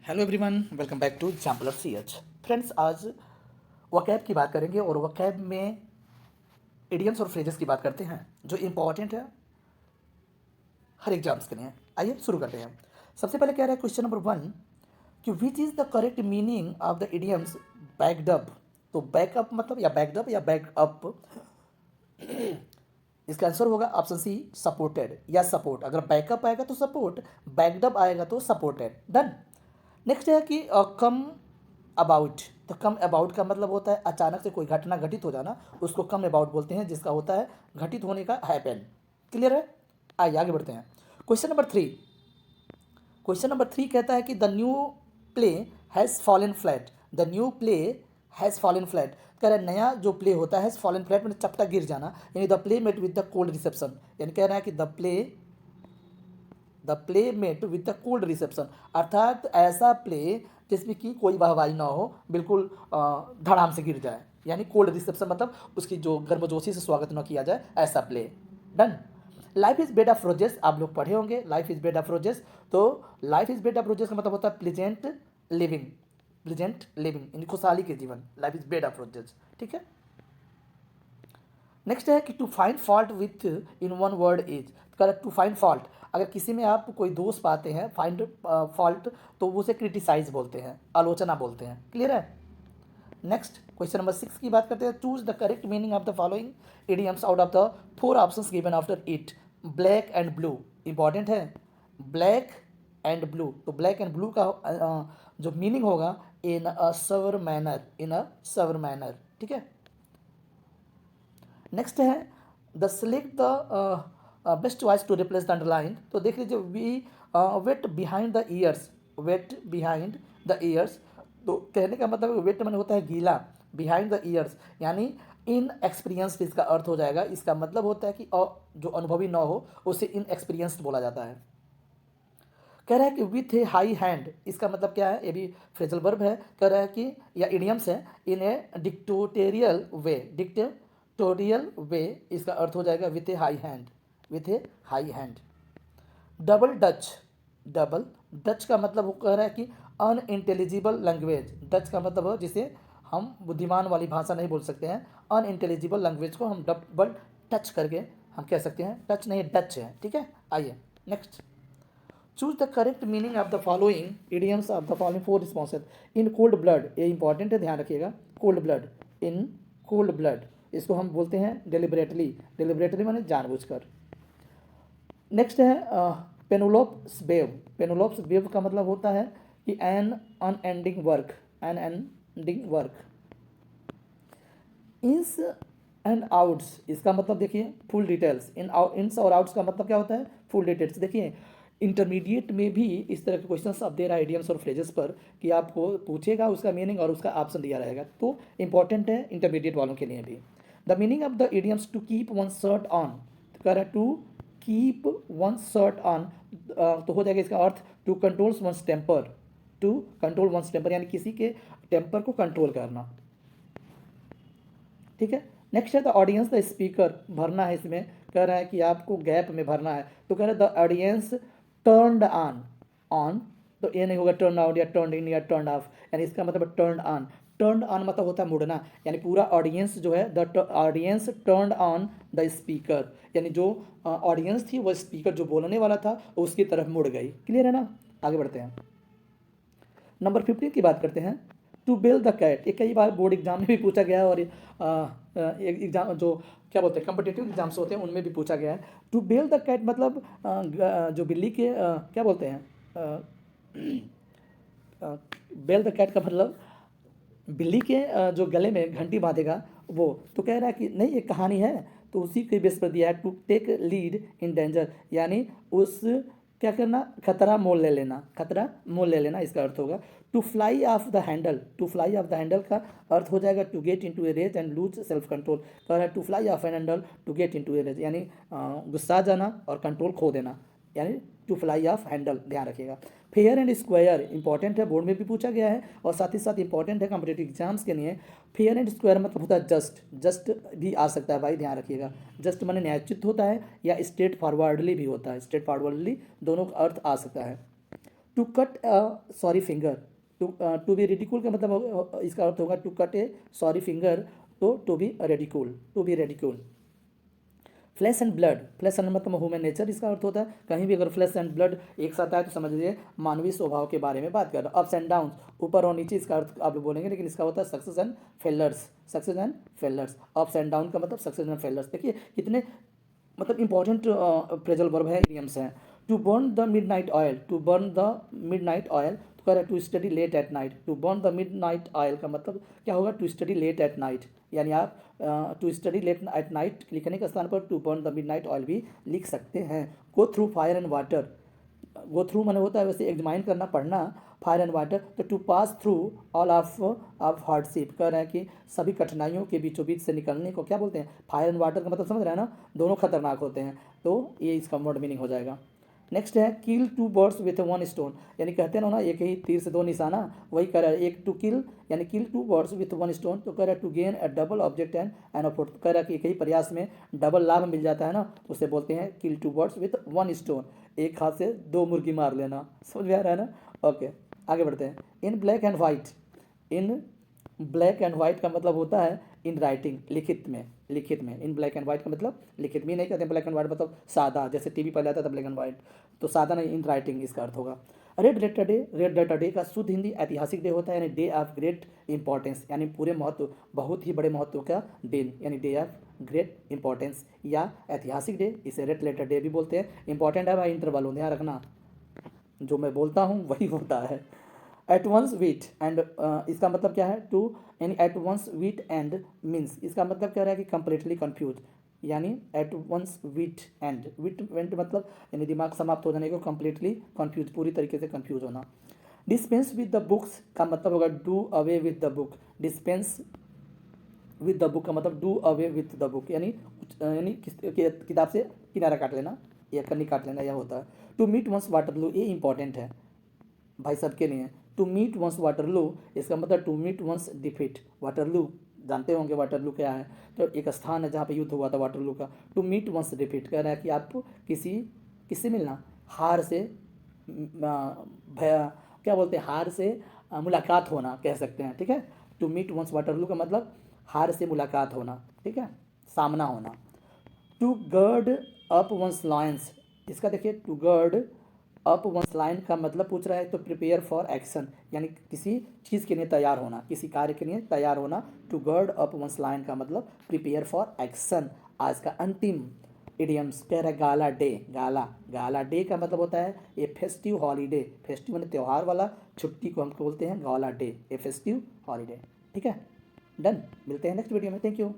Hello everyone, welcome back to example of C H. Friends, आज vocab की बात करेंगे और वकैब में इडियम्स और फ्रेजेस की बात करते हैं जो इम्पॉर्टेंट है हर एग्जाम्स के लिए। आइए शुरू करते हैं। सबसे पहले कह रहा है क्वेश्चन नंबर 1 कि which is the correct meaning of the idioms backed up. तो बैकअप मतलब या बैक्ड अप या बैकअप, इसका आंसर होगा ऑप्शन सी सपोर्टेड या सपोर्ट। अगर बैकअप आएगा तो सपोर्ट, बैक्ड अप आएगा तो सपोर्टेड। डन। नेक्स्ट है कि कम अबाउट। तो कम अबाउट का मतलब होता है अचानक से कोई घटना घटित हो जाना, उसको कम अबाउट बोलते हैं, जिसका होता है घटित होने का हैपन। क्लियर है? आइए आगे बढ़ते हैं। क्वेश्चन नंबर 3 कहता है कि the new play has fallen flat. The new play has fallen flat. कह रहा है नया जो प्ले होता है फॉलन फ्लैट में चपटा गिर जाना, यानी the play met with the cold reception. यानी कह रहा है कि the play met with the cold reception, अर्थात ऐसा प्ले जिसमें कि कोई वाहवाही ना हो, बिल्कुल धड़ाम से गिर जाए, यानी कोल्ड रिसेप्शन मतलब उसकी जो गर्मजोशी से स्वागत न किया जाए, ऐसा play. Done. Life is bed of roses, आप लोग पढ़े होंगे life is bed of roses. तो life is bed of roses का मतलब होता है प्लीजेंट लिविंग, प्लीजेंट लिविंग यानी खुशहाली के जीवन। Life is bed of roses, ठीक है। नेक्स्ट है कि to find fault with in one word is. Correct, to find fault, अगर किसी में आप कोई दोष पाते हैं, फाइंड फॉल्ट, तो वो उसे क्रिटिसाइज बोलते हैं, आलोचना बोलते हैं। क्लियर है? नेक्स्ट क्वेश्चन नंबर 6 की बात करते हैं। Choose the correct meaning of the following idioms out of the 4 options given after it. Black and blue important है। ब्लैक एंड ब्लू, तो ब्लैक एंड ब्लू का जो मीनिंग होगा इन अ सवर मैनर, इन अ सवर मैनर, ठीक है। नेक्स्ट है the select the best choice to replace the underline. तो देख लीजिए we wet behind the ears, wet behind the ears. तो कहने का मतलब वेट मैंने होता है गीला, बिहाइंड द ईयर्स यानी इन एक्सपीरियंस्ड इसका अर्थ हो जाएगा। इसका मतलब होता है कि जो अनुभवी ना हो उसे इन एक्सपीरियंस्ड बोला जाता है। कह रहा है कि विथ ए हाई हैंड, इसका मतलब क्या है? ये भी फ्रेजल वर्ब है। कह रहा है कि या इडियम्स है इन ए डिक्टोटेरियल वे, डिक्टेटोरियल वे, इसका अर्थ हो जाएगा with A high hand, with A high hand. Double Dutch, double Dutch का मतलब वो कह रहा है कि अनइंटेलिजिबल लैंग्वेज। डच का मतलब है जिसे हम बुद्धिमान वाली भाषा नहीं बोल सकते हैं, अनइंटेलिजिबल लैंग्वेज को हम डबल टच करके हम कह सकते हैं। टच नहीं, डच है, ठीक है। आइए next. Choose the correct meaning of the following idioms of the following 4 responses. In cold blood, ये इंपॉर्टेंट है, ध्यान रखिएगा। Cold blood, in cold blood, इसको हम बोलते हैं डिलिबरेटली। डिलिबरेटली माने जानबूझकर। नेक्स्ट है पेनोलोप्स वेव। पेनोलोप्स वेव का मतलब होता है कि an unending work, an ending work. Ins and outs, इसका मतलब देखिए फुल डिटेल्स। इन्स और आउट्स का मतलब क्या होता है? Full details. देखिए इंटरमीडिएट में भी इस तरह के क्वेश्चंस अब दे रहा है इडियम्स और फ्रेजेस पर, कि आपको पूछेगा उसका मीनिंग और उसका ऑप्शन दिया रहेगा, तो इंपॉर्टेंट है इंटरमीडिएट वालों के लिए भी। The meaning of the idioms to keep one shirt on. तो कह रहा है to keep one shirt on, तो हो जाएगा इसका अर्थ to control one's temper, to control one's temper यानी किसी के टेम्पर को कंट्रोल करना, ठीक है। नेक्स्ट है द ऑडियंस द स्पीकर, भरना है इसमें। कह रहा है कि आपको गैप में भरना है, तो कह रहा है the audience turned on, on, तो ये नहीं होगा टर्न आउट या टर्न इन या टर्न ऑफ, यानी इसका मतलब टर्न ऑन। टर्न ऑन मतलब होता है मुड़ना, यानी पूरा ऑडियंस जो है the audience turn on the speaker, यानी जो ऑडियंस थी वह स्पीकर जो बोलने वाला था उसकी तरफ मुड़ गई। क्लियर है ना? आगे बढ़ते हैं। नंबर 15 की बात करते हैं। टू बेल द कैट, ये कई बार बोर्ड एग्जाम में भी पूछा गया है और एग्जाम जो क्या बोलते हैं कम्पिटिटिव एग्जाम्स होते हैं उनमें भी पूछा गया है। टू बेल द कैट मतलब जो बिल्ली के क्या बोलते हैं, बेल द कैट का मतलब बिल्ली के जो गले में घंटी बांधेगा वो। तो कह रहा है कि नहीं ये कहानी है, तो उसी के बेस पर दिया है to take lead in danger, यानी उस क्या करना, खतरा मोल ले लेना, खतरा मोल ले लेना, इसका अर्थ होगा। To fly off the handle, to fly off the handle का अर्थ हो जाएगा to get into a rage and lose self control. कह रहा है to fly off an handle to get into a rage, यानी गुस्सा जाना और कंट्रोल खो देना, यानी टू फ्लाई ऑफ हैंडल, ध्यान रखिएगा। फेयर एंड स्क्वायर इंपॉर्टेंट है, बोर्ड में भी पूछा गया है और साथ ही साथ इंपॉर्टेंट है कॉम्पिटेटिव एग्जाम्स के लिए। फेयर एंड स्क्वायर मतलब होता है जस्ट, जस्ट भी आ सकता है भाई, ध्यान रखिएगा। जस्ट माने न्यायोचित होता है या स्ट्रेट फॉरवर्डली भी होता है, स्ट्रेट फॉरवर्डली दोनों का अर्थ आ सकता है। To cut sorry finger, to be ridicule का मतलब इसका अर्थ होगा to cut a sorry finger, तो to be ridicule, to be ridicule. Flesh and blood, flesh and मतलब ह्यूमन नेचर इसका अर्थ होता है, कहीं भी अगर फ्लैश एंड ब्लड एक साथ आए तो समझ लीजिए मानवीय स्वभाव के बारे में बात कर रहा हूँ। अप्स एंड डाउन, ऊपर और नीचे, इसका अर्थ आप लोग बोलेंगे, लेकिन इसका होता है success and failures, success and failures. Ups and down का मतलब सक्सेस एंड फेलर्स। देखिए कितने मतलब इंपॉर्टेंट प्रेजल वर्ब है, इडियम्स हैं। To burn the midnight oil, to burn the midnight oil, तो कह रहा है to study late at night. To burn the midnight oil का मतलब क्या होगा, to study late at night, यानी आप to study late at night लिखने के स्थान पर to burn the midnight oil भी लिख सकते हैं। Go through fire and water, go through मैंने होता है वैसे एग्जामाइन करना, पढ़ना, फायर एंड वाटर, तो to pass through all of hardship, कह रहे हैं कि सभी कठिनाइयों के बीचों बीच से निकलने को क्या बोलते हैं, फायर एंड वाटर का मतलब समझ रहे हैं ना, दोनों खतरनाक होते हैं, तो ये इसका वर्ड मीनिंग हो जाएगा। नेक्स्ट है kill two birds with one stone, यानी कहते हैं ना एक ही तीर से दो निशाना, वही कह रहा है, एक टू किल यानी kill two birds with one stone, तो कह रहा है to gain a double object and an effort, कह रहा है कि एक ही प्रयास में डबल लाभ मिल जाता है ना, तो उसे बोलते हैं kill two birds with one stone, एक हाथ से दो मुर्गी मार लेना, समझ में आ रहा है ना। ओके आगे बढ़ते हैं। In black and white, in black and white का मतलब होता है इन राइटिंग, लिखित में, लिखित में। इन ब्लैक एंड वाइट का मतलब लिखित में, नहीं कहते ब्लैक एंड वाइट मतलब सादा, जैसे टीवी पहले आता था ब्लैक एंड वाइट, तो सादा नहीं, इन राइटिंग इसका अर्थ होगा। Red letter day, red letter day का शुद्ध हिंदी ऐतिहासिक डे होता है, यानी डे ऑफ ग्रेट इंपॉर्टेंस, यानी पूरे महत्व, बहुत ही बड़े महत्व का दिन, यानी डे ऑफ ग्रेट इंपॉर्टेंस या ऐतिहासिक डे, इसे रेड लेटर डे भी बोलते हैं। इंपॉर्टेंट है भाई, इंटरवल ध्यान रखना, जो मैं बोलता हूँ वही होता है। एट वंस वीट एंड, इसका मतलब क्या है, टू यानी at one's wit end means, इसका मतलब क्या रहा है कि कंप्लीटली कन्फ्यूज, यानी at one's wit end, wit went मतलब यानी दिमाग समाप्त हो जाने को, कंप्लीटली कन्फ्यूज पूरी तरीके से कन्फ्यूज होना। डिस्पेंस विद द बुक्स का मतलब होगा do away with the book, dispense with the book का मतलब do away with the book, यानी किताब से किनारा काट लेना या कन्नी काट लेना, यह होता है। टू मीट वंस वाटरलू, ये इंपॉर्टेंट है भाई सबके लिए। टू मीट वंस वाटरलू, इसका मतलब to meet one's defeat, Waterloo जानते होंगे वाटरलू क्या है, तो एक स्थान है जहाँ पे युद्ध हुआ था वाटरलू का। टू मीट वंस डिफीट कह रहा है कि आप किसी किससे मिलना, हार से भय क्या बोलते हैं, हार से मुलाकात होना कह सकते हैं, ठीक है। टू मीट वंस वाटरलू का मतलब हार से मुलाकात होना, ठीक है, सामना होना। टू गर्ड अप वंस लॉयंस, इसका देखिए टू गर्ड अप वंस लाइन का मतलब पूछ रहा है तो प्रिपेयर फॉर एक्शन, यानी किसी चीज़ के लिए तैयार होना, किसी कार्य के लिए तैयार होना। टू गर्ड अप वंस लाइन का मतलब प्रिपेयर फॉर एक्शन। आज का अंतिम इडियम्स कह रहा है गाला डे, गाला, गाला डे का मतलब होता है ए फेस्टिव हॉलीडे, फेस्टिव यानी त्यौहार वाला छुट्टी को हम बोलते हैं गाला डे, ए फेस्टिव हॉलीडे, ठीक है। डन, मिलते हैं नेक्स्ट वीडियो में, थैंक यू।